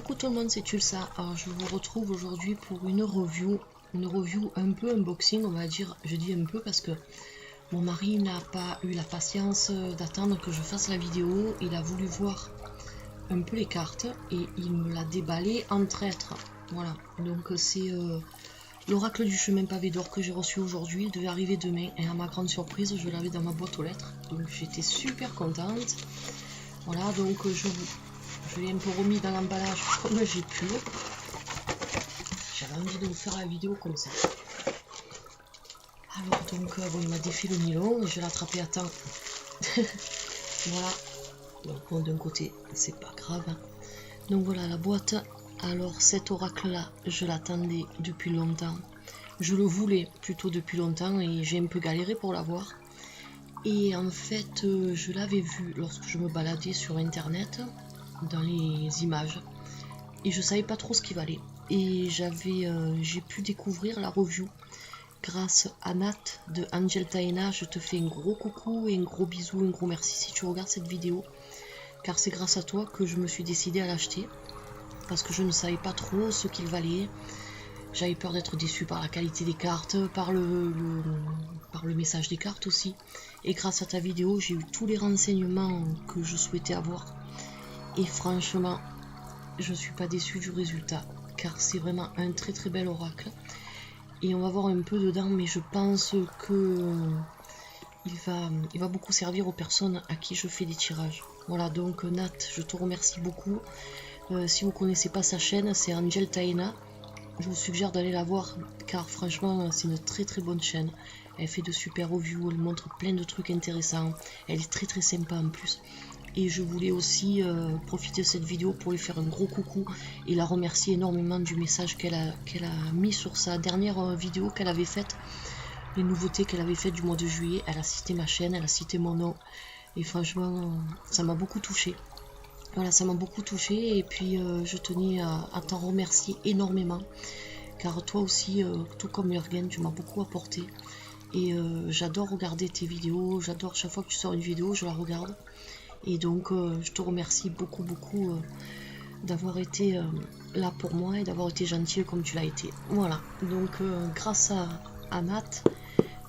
Coucou tout le monde, c'est Tulsa. Alors je vous retrouve aujourd'hui pour une review un peu unboxing, on va dire. Je dis un peu parce que mon mari n'a pas eu la patience d'attendre que je fasse la vidéo. Il a voulu voir un peu les cartes et il me l'a déballé en traître. Voilà, donc c'est l'oracle du chemin pavé d'or que j'ai reçu aujourd'hui. Il devait arriver demain et à ma grande surprise, je l'avais dans ma boîte aux lettres. Donc j'étais super contente. Voilà, donc je l'ai un peu remis dans l'emballage comme j'ai pu. J'avais envie de vous faire la vidéo comme ça. Alors donc bon, il m'a défait le nylon et je l'ai attrapé à temps. Voilà. Donc bon, d'un côté c'est pas grave. Donc voilà la boîte. Alors cet oracle là, je l'attendais depuis longtemps. Je le voulais plutôt depuis longtemps et j'ai un peu galéré pour l'avoir. Et en fait je l'avais vu lorsque je me baladais sur internet dans les images et je savais pas trop ce qu'il valait. Et j'ai pu découvrir la review grâce à Nat de Angel Taena. Je te fais un gros coucou et un gros bisou, un gros merci si tu regardes cette vidéo, car c'est grâce à toi que je me suis décidée à l'acheter, parce que je ne savais pas trop ce qu'il valait. J'avais peur d'être déçue par la qualité des cartes, par le message des cartes aussi. Et grâce à ta vidéo, j'ai eu tous les renseignements que je souhaitais avoir. Et franchement, je suis pas déçue du résultat, car c'est vraiment un très très bel oracle. Et on va voir un peu dedans, mais je pense que il va beaucoup servir aux personnes à qui je fais des tirages. Voilà, donc Nat, je te remercie beaucoup. Si vous connaissez pas sa chaîne, c'est Angel Taena. Je vous suggère d'aller la voir, car franchement c'est une très très bonne chaîne. Elle fait de super reviews, elle montre plein de trucs intéressants. Elle est très très sympa en plus. Et je voulais aussi profiter de cette vidéo pour lui faire un gros coucou et la remercier énormément du message qu'elle a mis sur sa dernière vidéo qu'elle avait faite. Les nouveautés qu'elle avait faites du mois de juillet. Elle a cité ma chaîne, elle a cité mon nom. Et franchement, ça m'a beaucoup touchée. Voilà, ça m'a beaucoup touchée et puis je tenais à t'en remercier énormément, car toi aussi, tout comme Jürgen, tu m'as beaucoup apporté et j'adore regarder tes vidéos, j'adore chaque fois que tu sors une vidéo, je la regarde et donc je te remercie beaucoup d'avoir été là pour moi et d'avoir été gentil comme tu l'as été. Voilà, donc grâce à Nat,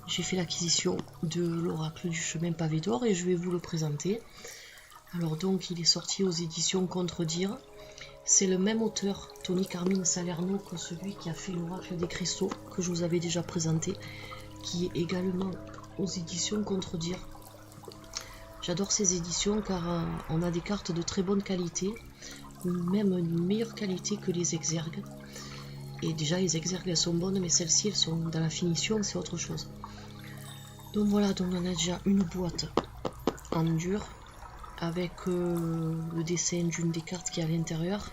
j'ai fait l'acquisition de l'oracle du chemin pavé d'or et je vais vous le présenter. Alors donc il est sorti aux éditions Contredire. C'est le même auteur, Tony Carmine Salerno, que celui qui a fait l'oracle des cristaux, que je vous avais déjà présenté, qui est également aux éditions Contredire. J'adore ces éditions car on a des cartes de très bonne qualité, même une meilleure qualité que les exergues. Et déjà les exergues elles sont bonnes, mais celles-ci elles sont dans la finition, c'est autre chose. Donc voilà, donc on a déjà une boîte en dur, avec le dessin d'une des cartes qui est à l'intérieur.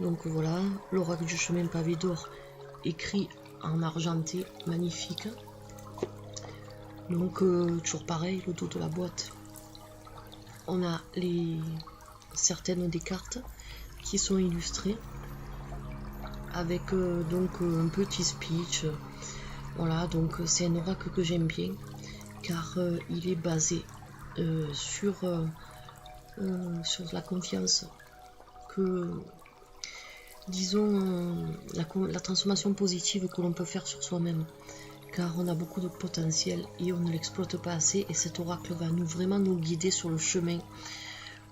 Donc voilà, l'oracle du chemin pavé d'or écrit en argenté, magnifique. Donc toujours pareil, le dos de la boîte, on a certaines des cartes qui sont illustrées avec donc un petit speech. Voilà, donc c'est un oracle que j'aime bien car il est basé sur la confiance que, disons, la transformation positive que l'on peut faire sur soi-même, car on a beaucoup de potentiel et on ne l'exploite pas assez, et cet oracle va vraiment nous guider sur le chemin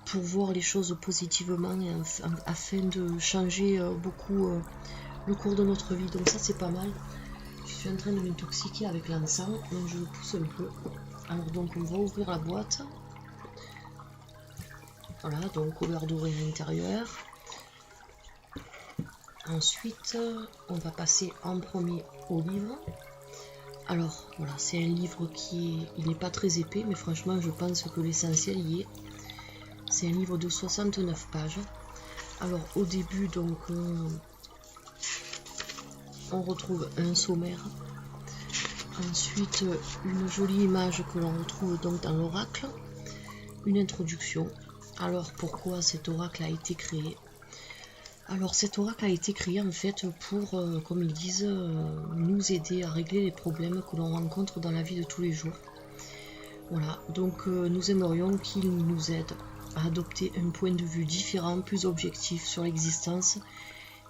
pour voir les choses positivement et afin de changer beaucoup le cours de notre vie. Donc ça c'est pas mal. Je suis en train de m'intoxiquer avec l'encens, donc je le pousse un peu. Alors donc on va ouvrir la boîte. Voilà, donc couleur dorée à l'intérieur. Ensuite, on va passer en premier au livre. Alors, voilà, c'est un livre il n'est pas très épais, mais franchement, je pense que l'essentiel y est. C'est un livre de 69 pages. Alors, au début, donc, on retrouve un sommaire. Ensuite, une jolie image que l'on retrouve donc dans l'oracle. Une introduction. Alors pourquoi cet oracle a été créé? Alors cet oracle a été créé en fait pour, comme ils disent, nous aider à régler les problèmes que l'on rencontre dans la vie de tous les jours. Voilà, donc nous aimerions qu'il nous aide à adopter un point de vue différent, plus objectif sur l'existence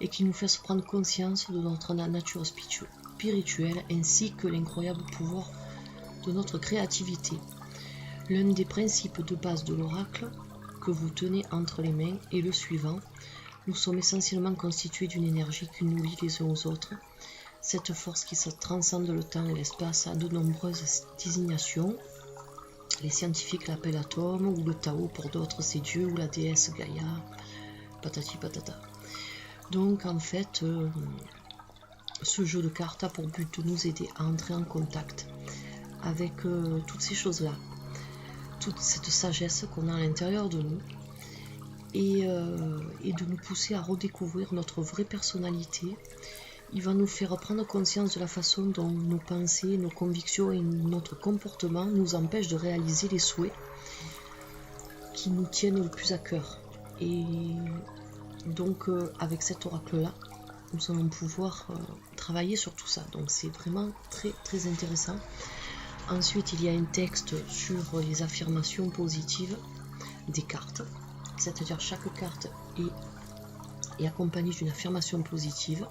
et qui nous fasse prendre conscience de notre nature spirituelle ainsi que l'incroyable pouvoir de notre créativité. L'un des principes de base de l'oracle que vous tenez entre les mains est le suivant. Nous sommes essentiellement constitués d'une énergie qui nous lie les uns aux autres. Cette force qui transcende le temps et l'espace a de nombreuses désignations. Les scientifiques l'appellent atome, ou le Tao pour d'autres c'est Dieu, ou la déesse Gaïa, patati patata. Donc en fait, ce jeu de cartes a pour but de nous aider à entrer en contact avec toutes ces choses-là, toute cette sagesse qu'on a à l'intérieur de nous, et de nous pousser à redécouvrir notre vraie personnalité. Il va nous faire prendre conscience de la façon dont nos pensées, nos convictions et notre comportement nous empêchent de réaliser les souhaits qui nous tiennent le plus à cœur. Et donc avec cet oracle-là, nous allons pouvoir travailler sur tout ça. Donc c'est vraiment très très intéressant. Ensuite, il y a un texte sur les affirmations positives des cartes. C'est-à-dire chaque carte est accompagnée d'une affirmation positive.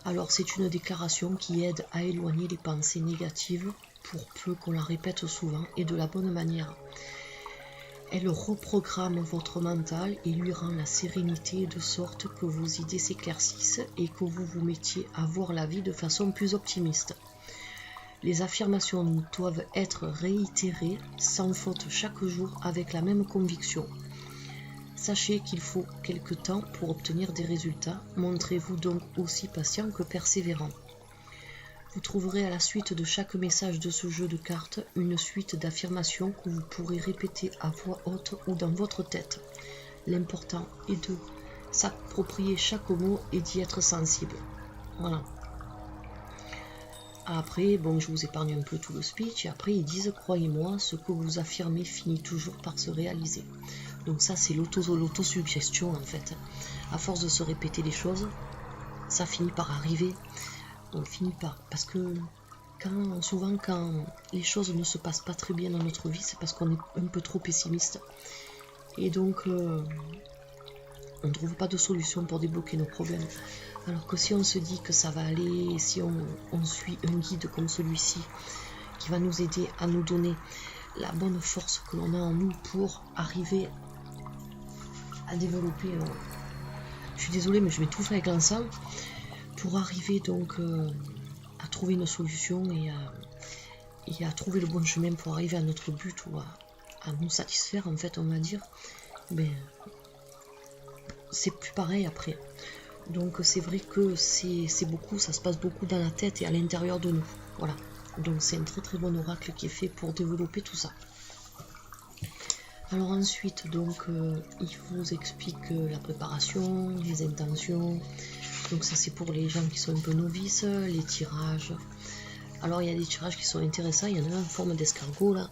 Alors c'est une déclaration qui aide à éloigner les pensées négatives pour peu qu'on la répète souvent et de la bonne manière. Elle reprogramme votre mental et lui rend la sérénité de sorte que vos idées s'éclaircissent et que vous vous mettiez à voir la vie de façon plus optimiste. Les affirmations doivent être réitérées sans faute chaque jour avec la même conviction. Sachez qu'il faut quelque temps pour obtenir des résultats. Montrez-vous donc aussi patient que persévérant. Vous trouverez à la suite de chaque message de ce jeu de cartes une suite d'affirmations que vous pourrez répéter à voix haute ou dans votre tête. L'important est de s'approprier chaque mot et d'y être sensible. Voilà. Après, bon, je vous épargne un peu tout le speech. Et après, ils disent, croyez-moi, ce que vous affirmez finit toujours par se réaliser. Donc ça, c'est l'autosuggestion, en fait. À force de se répéter les choses, ça finit par arriver. On finit par... Parce que souvent, quand les choses ne se passent pas très bien dans notre vie, c'est parce qu'on est un peu trop pessimiste. Et donc, on ne trouve pas de solution pour débloquer nos problèmes. Alors que si on se dit que ça va aller, si on suit un guide comme celui-ci, qui va nous aider à nous donner la bonne force que l'on a en nous pour arriver à développer... je suis désolée, mais je m'étouffe avec l'encens. Pour arriver donc à trouver une solution et à trouver le bon chemin pour arriver à notre but ou à nous satisfaire, en fait, on va dire, ben, c'est plus pareil après. Donc c'est vrai que c'est beaucoup, ça se passe beaucoup dans la tête et à l'intérieur de nous. Voilà. Donc c'est un très très bon oracle qui est fait pour développer tout ça. Alors ensuite, donc, il vous explique la préparation, les intentions. Donc ça c'est pour les gens qui sont un peu novices, les tirages. Alors il y a des tirages qui sont intéressants, il y en a en forme d'escargot là,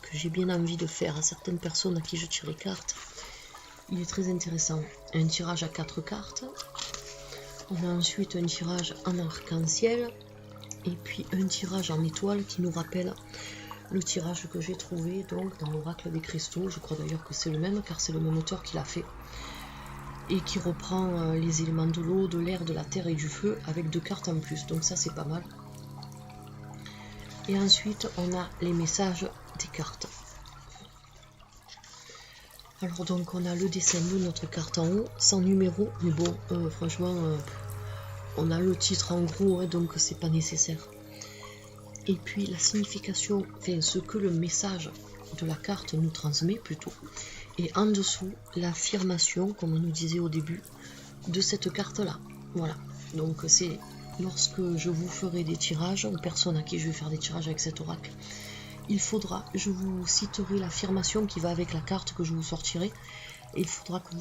que j'ai bien envie de faire à certaines personnes à qui je tire les cartes. Il est très intéressant. Un tirage à 4 cartes. On a ensuite un tirage en arc-en-ciel. Et puis un tirage en étoile qui nous rappelle le tirage que j'ai trouvé donc dans l'oracle des cristaux. Je crois d'ailleurs que c'est le même car c'est le même auteur qui l'a fait. Et qui reprend les éléments de l'eau, de l'air, de la terre et du feu avec 2 cartes en plus. Donc ça c'est pas mal. Et ensuite on a les messages des cartes. Alors donc on a le dessin de notre carte en haut, sans numéro, mais bon, franchement, on a le titre en gros, hein, donc c'est pas nécessaire. Et puis la signification, enfin ce que le message de la carte nous transmet plutôt. Et en dessous, l'affirmation, comme on nous disait au début, de cette carte-là. Voilà, donc c'est lorsque je vous ferai des tirages, aux personnes à qui je vais faire des tirages avec cet oracle, il faudra, je vous citerai l'affirmation qui va avec la carte que je vous sortirai, et il faudra que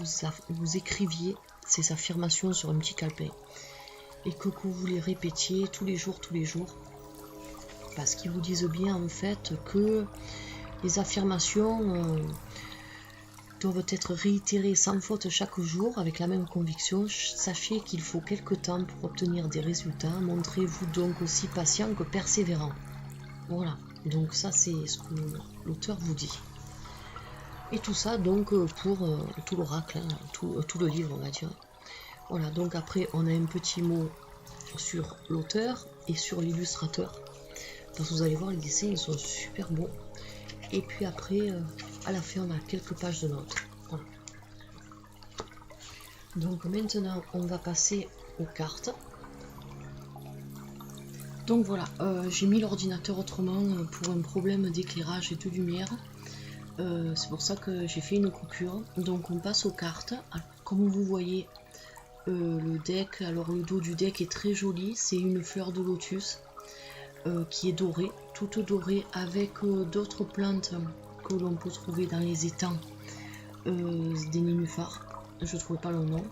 vous écriviez ces affirmations sur un petit calepin, et que vous les répétiez tous les jours, parce qu'ils vous disent bien en fait que les affirmations doivent être réitérées sans faute chaque jour avec la même conviction. Sachez qu'il faut quelque temps pour obtenir des résultats, montrez-vous donc aussi patient que persévérant. Voilà. Donc ça c'est ce que l'auteur vous dit. Et tout ça donc pour tout l'oracle, hein, tout le livre on va dire. Voilà, donc après on a un petit mot sur l'auteur et sur l'illustrateur. Parce que vous allez voir, les dessins ils sont super beaux. Et puis après, à la fin, on a quelques pages de notes. Voilà. Donc maintenant, on va passer aux cartes. Donc voilà, j'ai mis l'ordinateur autrement pour un problème d'éclairage et de lumière. C'est pour ça que j'ai fait une coupure. Donc on passe aux cartes. Alors, comme vous voyez, le deck, alors le dos du deck est très joli. C'est une fleur de lotus qui est dorée, toute dorée, avec d'autres plantes que l'on peut trouver dans les étangs des nénuphars. Je ne trouvais pas le nom.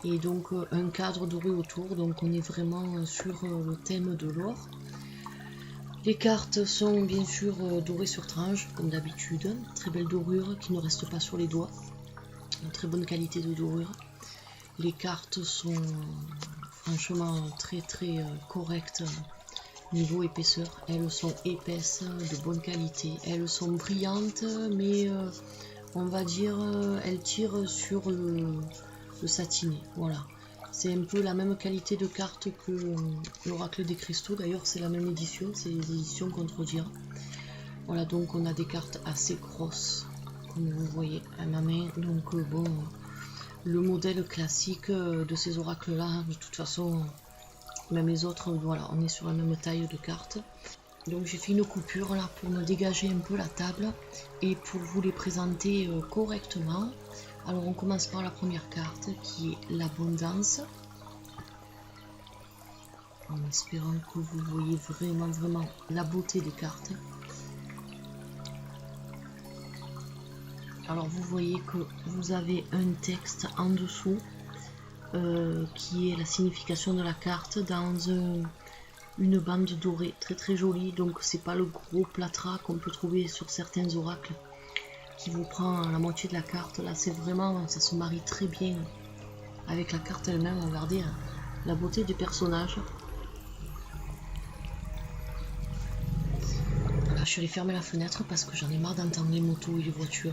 Et donc un cadre doré autour, donc on est vraiment sur le thème de l'or. Les cartes sont bien sûr dorées sur tranche, comme d'habitude. Très belle dorure qui ne reste pas sur les doigts. Une très bonne qualité de dorure. Les cartes sont franchement très correctes niveau épaisseur. Elles sont épaisses, de bonne qualité. Elles sont brillantes, mais on va dire elles tirent sur le satiné. Voilà. C'est un peu la même qualité de carte que l'Oracle des Cristaux. D'ailleurs, c'est la même édition, c'est les éditions Contredire. Voilà, donc on a des cartes assez grosses, comme vous voyez à ma main. Donc bon, le modèle classique de ces oracles-là, de toute façon, même les autres, voilà, on est sur la même taille de cartes. Donc j'ai fait une coupure là pour me dégager un peu la table et pour vous les présenter correctement. Alors on commence par la première carte qui est l'abondance. En espérant que vous voyez vraiment la beauté des cartes. Alors vous voyez que vous avez un texte en dessous qui est la signification de la carte dans une bande dorée très jolie. Donc c'est pas le gros plâtras qu'on peut trouver sur certains oracles qui vous prend la moitié de la carte. Là c'est vraiment, ça se marie très bien avec la carte elle-même. Regardez la beauté du personnage. Voilà, je suis allée fermer la fenêtre parce que j'en ai marre d'entendre les motos et les voitures.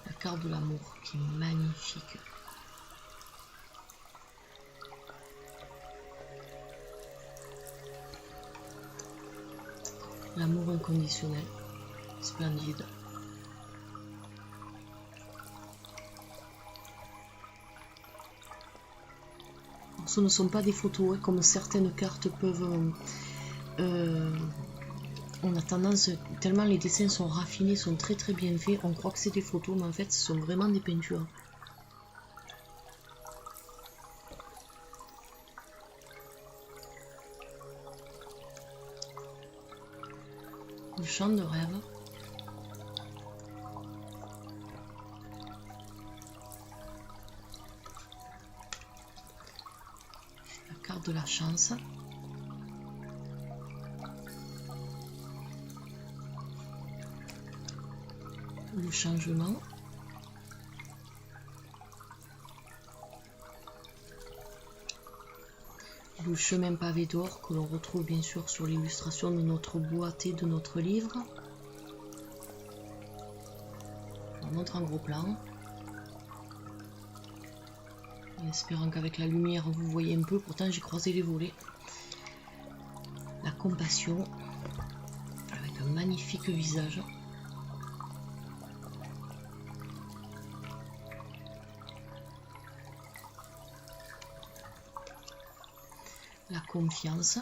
La carte de l'amour qui est magnifique. L'amour inconditionnel, splendide. Alors, ce ne sont pas des photos, hein, comme certaines cartes peuvent... on a tendance, tellement les dessins sont raffinés, sont très bien faits, on croit que c'est des photos, mais en fait ce sont vraiment des peintures. Le chant de rêve. La carte de la chance. Le changement. Le chemin pavé d'or que l'on retrouve bien sûr sur l'illustration de notre boîte et de notre livre. Je vous montre en gros plan. En espérant qu'avec la lumière vous voyez un peu, pourtant j'ai croisé les volets. La compassion avec un magnifique visage. La confiance.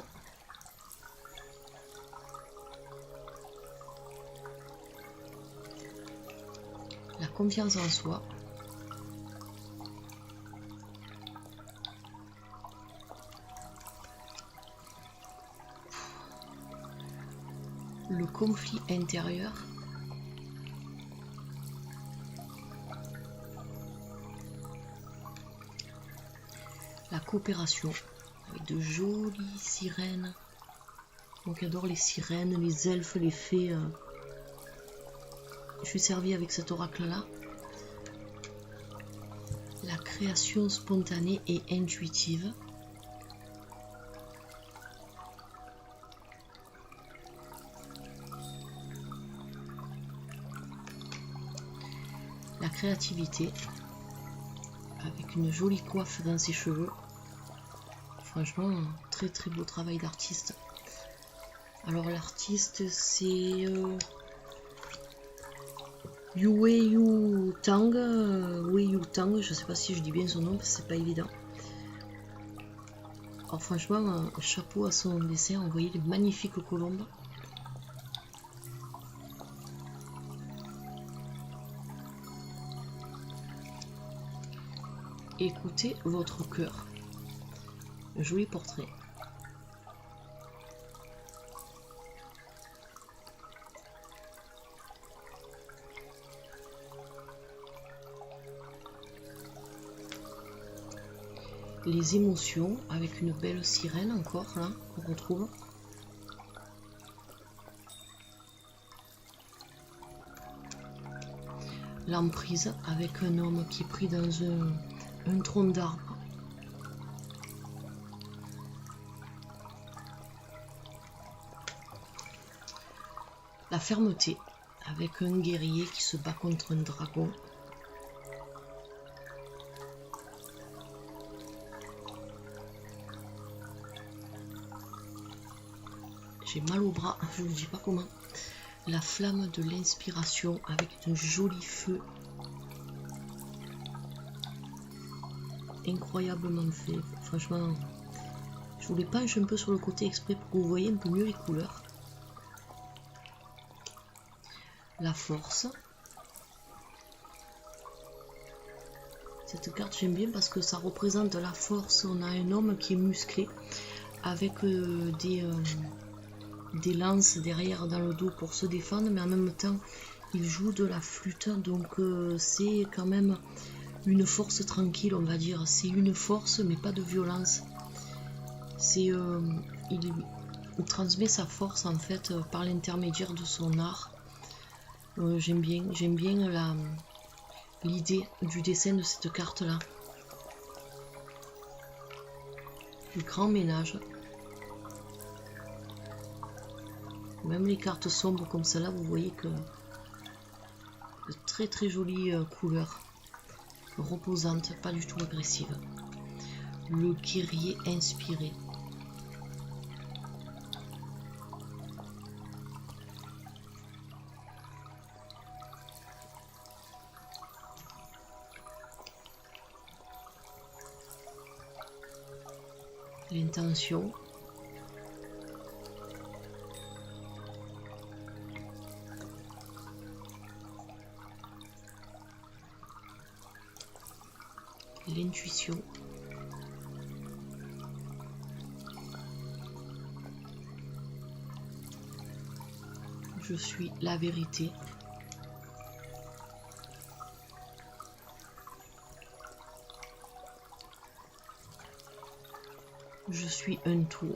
La confiance en soi. Le conflit intérieur. La coopération. Avec de jolies sirènes. Donc j'adore les sirènes, les elfes, les fées. Je suis servie avec cet oracle là. La création spontanée et intuitive. créativité, avec une jolie coiffe dans ses cheveux. Franchement, très très beau travail d'artiste. Alors l'artiste c'est Wei Tang, je sais pas si je dis bien son nom parce que c'est pas évident. Alors franchement, chapeau à son dessin, vous voyez les magnifiques colombes. Écoutez votre cœur. Un joli portrait. Les émotions avec une belle sirène encore là qu'on retrouve. L'emprise avec un homme qui est pris dans un tronc d'arbre. La fermeté avec un guerrier qui se bat contre un dragon. J'ai mal au bras, je ne dis pas comment. La flamme de l'inspiration avec un joli feu. Incroyablement fait. Franchement, je vous les penche un peu sur le côté exprès pour que vous voyez un peu mieux les couleurs. La force. Cette carte j'aime bien parce que ça représente la force. On a un homme qui est musclé avec des lances derrière dans le dos pour se défendre, mais en même temps il joue de la flûte, donc c'est quand même une force tranquille, on va dire. C'est une force mais pas de violence. C'est il transmet sa force en fait par l'intermédiaire de son art. J'aime bien l'idée du dessin de cette carte là. Le grand ménage. Même les cartes sombres comme celle-là, vous voyez que de très très jolies couleurs, reposantes, pas du tout agressives. Le guerrier inspiré. L'intention. L'intuition. Je suis la vérité. Je suis un tout.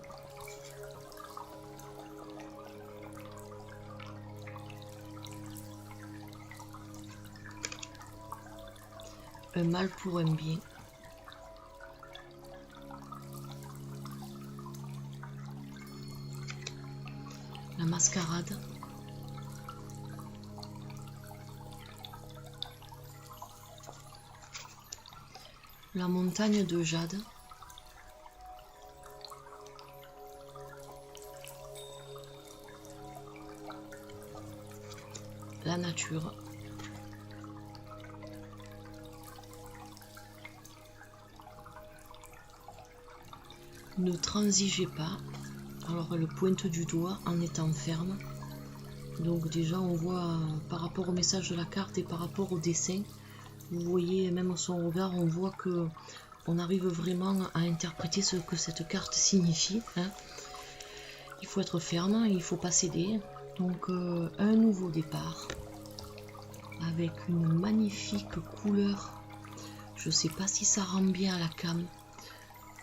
Un mal pour un bien. La mascarade. La montagne de jade. La nature. Ne transigez pas. Alors elle pointe du doigt en étant ferme. Donc déjà on voit par rapport au message de la carte et par rapport au dessin, vous voyez même son regard, on voit que on arrive vraiment à interpréter ce que cette carte signifie. Hein. Il faut être ferme, il ne faut pas céder. Donc un nouveau départ avec une magnifique couleur. Je sais pas si ça rend bien à la cam.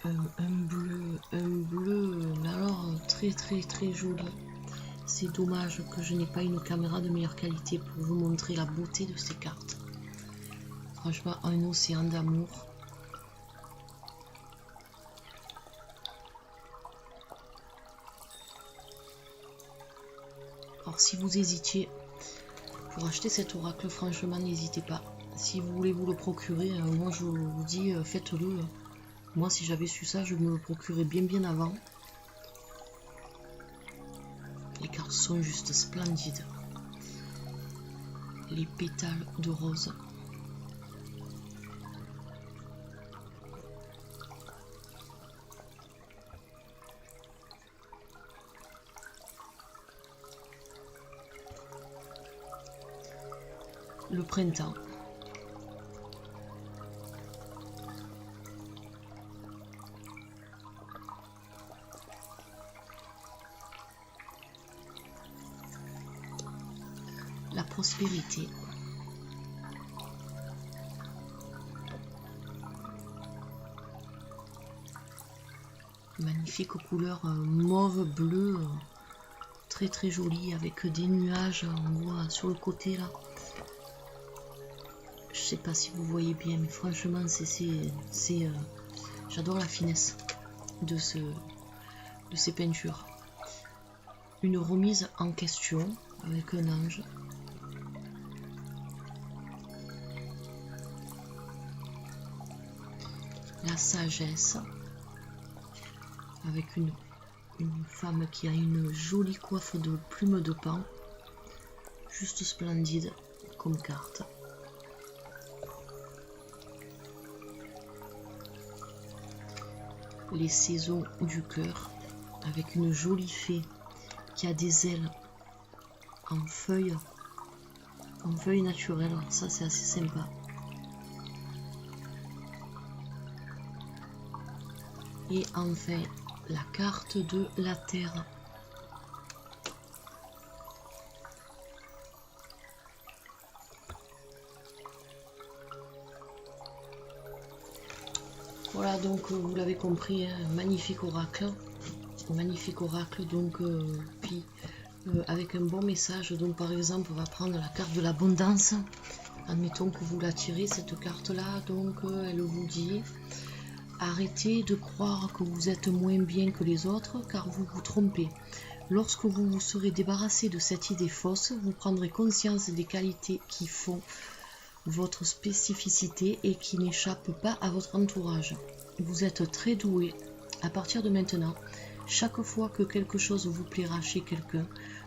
Un bleu, mais alors très très très joli. C'est dommage que je n'ai pas une caméra de meilleure qualité pour vous montrer la beauté de ces cartes. Franchement, un océan d'amour. Alors si vous hésitiez pour acheter cet oracle, franchement n'hésitez pas. si vous voulez vous le procurer, moi je vous dis faites-le. Moi si j'avais su ça, je me le procurais bien avant. Les cartes sont juste splendides. Les pétales de rose. Le printemps. La prospérité. Magnifique couleur mauve bleu, très joli avec des nuages, on voit sur le côté là. Je sais pas si vous voyez bien, mais franchement j'adore la finesse de ces peintures. Une remise en question avec un ange. La sagesse avec une femme qui a une jolie coiffe de plumes de paon, juste splendide comme carte. Les saisons du cœur avec une jolie fée qui a des ailes en feuilles naturelles, ça c'est assez sympa. Et enfin la carte de la terre. Voilà, donc vous l'avez compris, hein, magnifique oracle, donc puis avec un bon message. Donc par exemple, on va prendre la carte de l'abondance. Admettons que vous la tirez cette carte là, donc elle vous dit: arrêtez de croire que vous êtes moins bien que les autres, car vous vous trompez. Lorsque vous vous serez débarrassé de cette idée fausse, vous prendrez conscience des qualités qui font votre spécificité et qui n'échappent pas à votre entourage. Vous êtes très doué. À partir de maintenant, chaque fois que quelque chose vous plaira chez quelqu'un,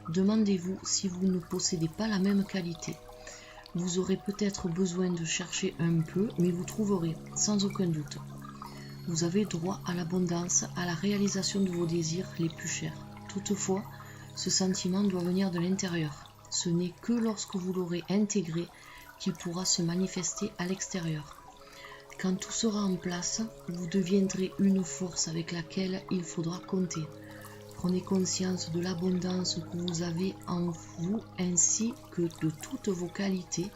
demandez-vous si vous ne possédez pas la même qualité. Vous aurez peut-être besoin de chercher un peu, mais vous trouverez, sans aucun doute. Vous avez droit à l'abondance, à la réalisation de vos désirs les plus chers. Toutefois, ce sentiment doit venir de l'intérieur. Ce n'est que lorsque vous l'aurez intégré qu'il pourra se manifester à l'extérieur. Quand tout sera en place, vous deviendrez une force avec laquelle il faudra compter. Prenez conscience de l'abondance que vous avez en vous ainsi que de toutes vos qualités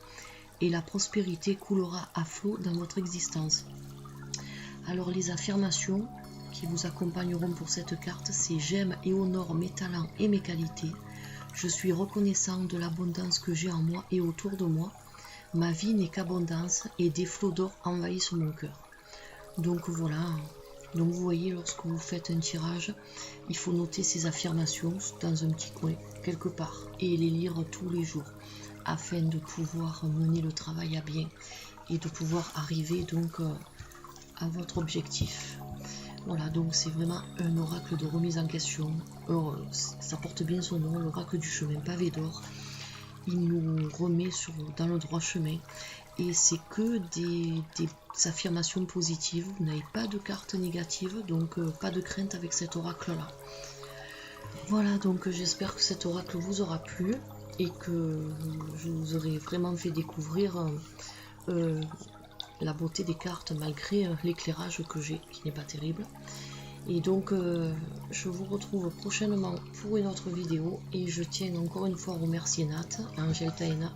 et la prospérité coulera à flot dans votre existence. Alors les affirmations qui vous accompagneront pour cette carte, c'est: j'aime et honore mes talents et mes qualités. Je suis reconnaissant de l'abondance que j'ai en moi et autour de moi. Ma vie n'est qu'abondance et des flots d'or envahissent mon cœur. Donc voilà, donc vous voyez, lorsque vous faites un tirage, il faut noter ces affirmations dans un petit coin, quelque part, et les lire tous les jours, afin de pouvoir mener le travail à bien et de pouvoir arriver donc à votre objectif. Voilà, donc c'est vraiment un oracle de remise en question. Alors, ça porte bien son nom, l'oracle du chemin pavé d'or. Il nous remet dans le droit chemin et c'est que des affirmations positives. Vous n'avez pas de carte négative, donc pas de crainte avec cet oracle là. Voilà, donc j'espère que cet oracle vous aura plu et que je vous aurai vraiment fait découvrir la beauté des cartes malgré l'éclairage que j'ai qui n'est pas terrible. Et donc je vous retrouve prochainement pour une autre vidéo et je tiens encore une fois à remercier Nat, Angel Taena.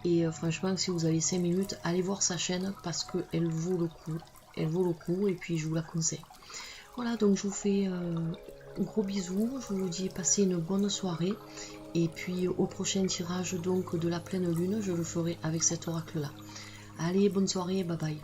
Et franchement, si vous avez 5 minutes, allez voir sa chaîne parce qu'elle vaut le coup. Elle vaut le coup et puis je vous la conseille. Voilà, donc je vous fais gros bisous, je vous dis passez une bonne soirée. Et puis au prochain tirage donc de la pleine lune, je le ferai avec cet oracle là. Allez, bonne soirée, bye bye.